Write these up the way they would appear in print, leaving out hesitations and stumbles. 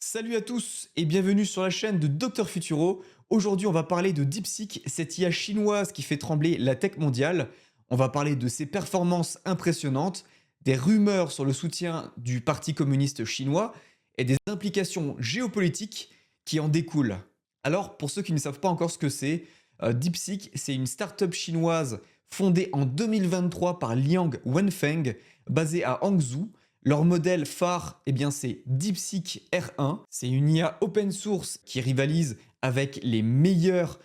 Salut à tous et bienvenue sur la chaîne de Dr Futuro. Aujourd'hui, on va parler de DeepSeek, cette IA chinoise qui fait trembler la tech mondiale. On va parler de ses performances impressionnantes, des rumeurs sur le soutien du Parti communiste chinois et des implications géopolitiques qui en découlent. Alors, pour ceux qui ne savent pas encore ce que c'est, DeepSeek, c'est une start-up chinoise fondée en 2023 par Liang Wenfeng, basée à Hangzhou. Leur modèle phare, eh bien, c'est DeepSeek R1. C'est une IA open source qui rivalise avec les meilleurs,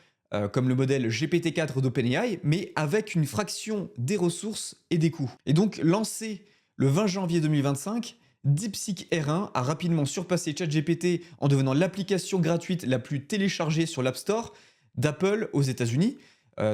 comme le modèle GPT-4 d'OpenAI, mais avec une fraction des ressources et des coûts. Et donc, lancé le 20 janvier 2025, DeepSeek R1 a rapidement surpassé ChatGPT en devenant l'application gratuite la plus téléchargée sur l'App Store d'Apple aux États-Unis.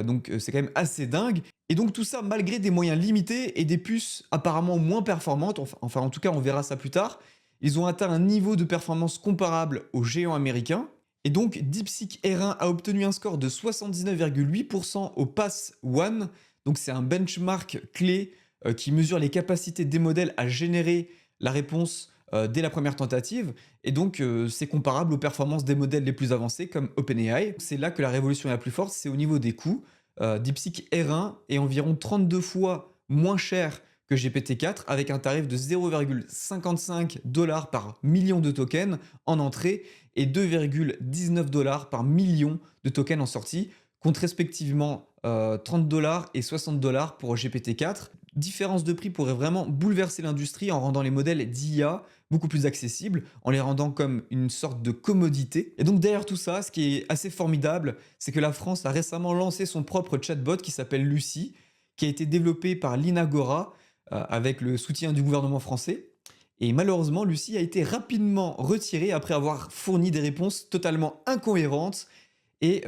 Donc c'est quand même assez dingue. Et donc tout ça malgré des moyens limités et des puces apparemment moins performantes, enfin en tout cas on verra ça plus tard. Ils ont atteint un niveau de performance comparable aux géants américains. Et donc DeepSeek R1 a obtenu un score de 79,8% au Pass One. Donc c'est un benchmark clé qui mesure les capacités des modèles à générer la réponse dès la première tentative. Et donc, c'est comparable aux performances des modèles les plus avancés comme OpenAI. C'est là que la révolution est la plus forte, c'est au niveau des coûts. DeepSeek R1 est environ 32 fois moins cher que GPT-4 avec un tarif de 0,55 $ par million de tokens en entrée et 2,19 $ par million de tokens en sortie, contre respectivement 30 $ et 60 $ pour GPT-4. Différence de prix pourrait vraiment bouleverser l'industrie en rendant les modèles d'IA beaucoup plus accessibles, en les rendant comme une sorte de commodité. Et donc derrière tout ça, ce qui est assez formidable, c'est que la France a récemment lancé son propre chatbot qui s'appelle Lucie, qui a été développé par l'Inagora avec le soutien du gouvernement français. Et malheureusement, Lucie a été rapidement retirée après avoir fourni des réponses totalement incohérentes et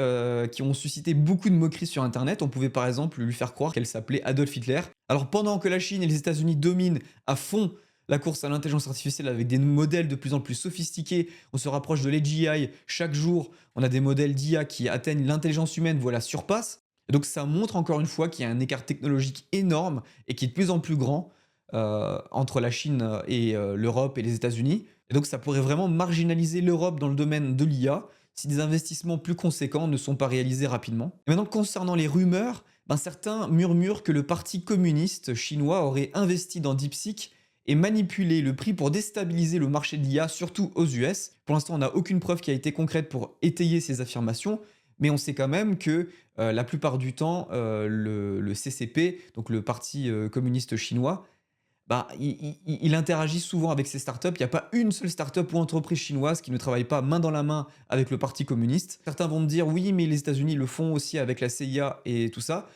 qui ont suscité beaucoup de moqueries sur Internet. On pouvait par exemple lui faire croire qu'elle s'appelait Adolf Hitler. Alors pendant que la Chine et les États-Unis dominent à fond la course à l'intelligence artificielle avec des modèles de plus en plus sophistiqués, on se rapproche de l'AGI chaque jour, on a des modèles d'IA qui atteignent l'intelligence humaine, voire la surpassent. Et donc ça montre encore une fois qu'il y a un écart technologique énorme et qui est de plus en plus grand entre la Chine et l'Europe et les États-Unis. Et donc ça pourrait vraiment marginaliser l'Europe dans le domaine de l'IA si des investissements plus conséquents ne sont pas réalisés rapidement. Et maintenant, concernant les rumeurs, certains murmurent que le Parti communiste chinois aurait investi dans DeepSeek et manipulé le prix pour déstabiliser le marché de l'IA, surtout aux US. Pour l'instant, on n'a aucune preuve qui a été concrète pour étayer ces affirmations, mais on sait quand même que la plupart du temps, le CCP, donc le Parti communiste chinois, il interagit souvent avec ces startups. Il n'y a pas une seule startup ou entreprise chinoise qui ne travaille pas main dans la main avec le Parti communiste. Certains vont me dire oui, mais les États-Unis le font aussi avec la CIA et tout ça.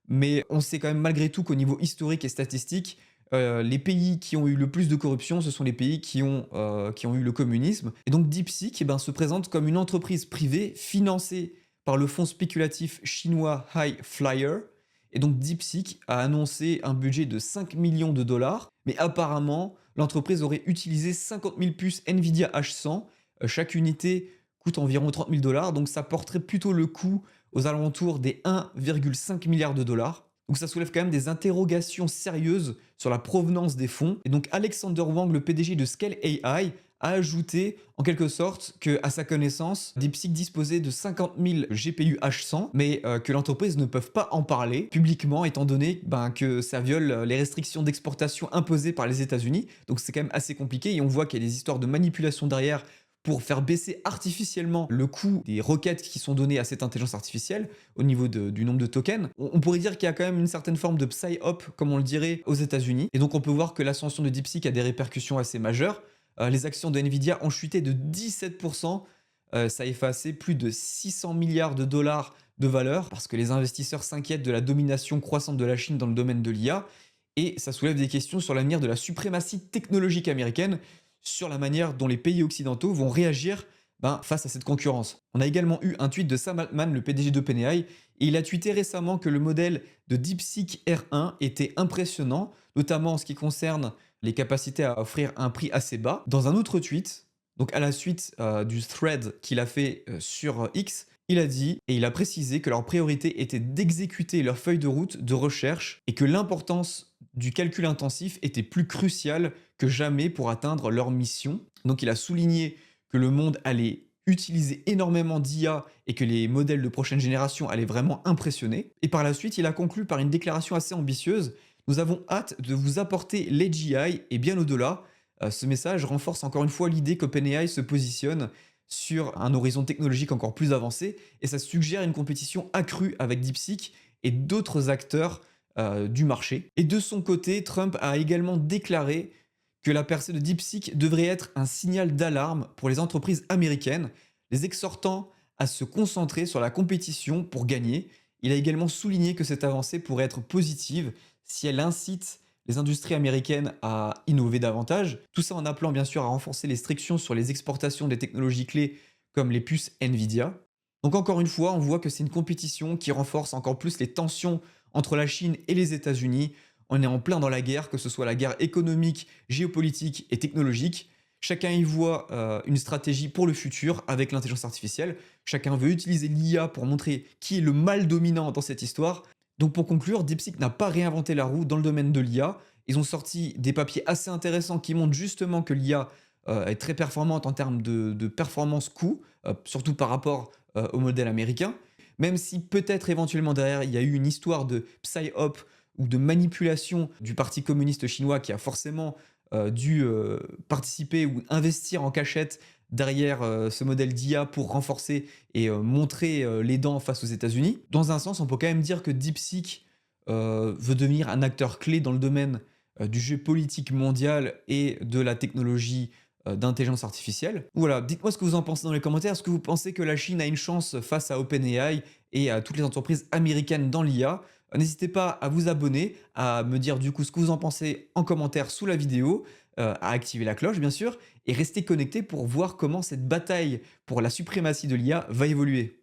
Mais on sait quand même malgré tout qu'au niveau historique et statistique, les pays qui ont eu le plus de corruption, ce sont les pays qui ont eu le communisme. Et donc DeepSeek se présente comme une entreprise privée financée par le fonds spéculatif chinois High Flyer. Et donc DeepSeek a annoncé un budget de 5 millions de dollars, mais apparemment, l'entreprise aurait utilisé 50 000 puces Nvidia H100. Chaque unité coûte environ 30 000 dollars, donc ça porterait plutôt le coût aux alentours des 1,5 milliard de dollars. Donc ça soulève quand même des interrogations sérieuses sur la provenance des fonds. Et donc Alexander Wang, le PDG de Scale AI, a ajouté en quelque sorte que, à sa connaissance, DeepSeek disposait de 50 000 GPU H100, mais que l'entreprise ne peut pas en parler publiquement étant donné que ça viole les restrictions d'exportation imposées par les États-Unis. Donc c'est quand même assez compliqué et on voit qu'il y a des histoires de manipulation derrière pour faire baisser artificiellement le coût des requêtes qui sont données à cette intelligence artificielle au niveau du nombre de tokens. On pourrait dire qu'il y a quand même une certaine forme de psy-op, comme on le dirait aux États-Unis. Et donc on peut voir que l'ascension de DeepSeek a des répercussions assez majeures. Les actions de Nvidia ont chuté de 17%. Ça a effacé plus de 600 milliards de dollars de valeur parce que les investisseurs s'inquiètent de la domination croissante de la Chine dans le domaine de l'IA. Et ça soulève des questions sur l'avenir de la suprématie technologique américaine, sur la manière dont les pays occidentaux vont réagir face à cette concurrence. On a également eu un tweet de Sam Altman, le PDG d'OpenAI, et il a tweeté récemment que le modèle de DeepSeek R1 était impressionnant, notamment en ce qui concerne les capacités à offrir un prix assez bas. Dans un autre tweet, donc à la suite du thread qu'il a fait sur X, il a dit et il a précisé que leur priorité était d'exécuter leur feuille de route de recherche et que l'importance du calcul intensif était plus cruciale que jamais pour atteindre leur mission. Donc il a souligné que le monde allait utiliser énormément d'IA et que les modèles de prochaine génération allaient vraiment impressionner. Et par la suite, il a conclu par une déclaration assez ambitieuse: nous avons hâte de vous apporter l'AGI et bien au-delà. Ce message renforce encore une fois l'idée qu'OpenAI se positionne sur un horizon technologique encore plus avancé et ça suggère une compétition accrue avec DeepSeek et d'autres acteurs du marché. Et de son côté, Trump a également déclaré que la percée de DeepSeek devrait être un signal d'alarme pour les entreprises américaines, les exhortant à se concentrer sur la compétition pour gagner. Il a également souligné que cette avancée pourrait être positive si elle incite les industries américaines à innover davantage, tout ça en appelant bien sûr à renforcer les restrictions sur les exportations des technologies clés comme les puces Nvidia. Donc encore une fois, on voit que c'est une compétition qui renforce encore plus les tensions entre la Chine et les États-Unis. On est en plein dans la guerre, que ce soit la guerre économique, géopolitique et technologique. Chacun y voit une stratégie pour le futur avec l'intelligence artificielle. Chacun veut utiliser l'IA pour montrer qui est le mal dominant dans cette histoire. Donc pour conclure, DeepSeek n'a pas réinventé la roue dans le domaine de l'IA. Ils ont sorti des papiers assez intéressants qui montrent justement que l'IA est très performante en termes de performance coût, surtout par rapport au modèle américain. Même si peut-être éventuellement derrière, il y a eu une histoire de psy-op ou de manipulation du Parti communiste chinois qui a forcément dû participer ou investir en cachette derrière ce modèle d'IA pour renforcer et montrer les dents face aux États-Unis. Dans un sens, on peut quand même dire que DeepSeek veut devenir un acteur clé dans le domaine du jeu politique mondial et de la technologie d'intelligence artificielle. Voilà, dites-moi ce que vous en pensez dans les commentaires. Est-ce que vous pensez que la Chine a une chance face à OpenAI et à toutes les entreprises américaines dans l'IA? N'hésitez pas à vous abonner, à me dire du coup ce que vous en pensez en commentaire sous la vidéo, à activer la cloche bien sûr, et restez connectés pour voir comment cette bataille pour la suprématie de l'IA va évoluer.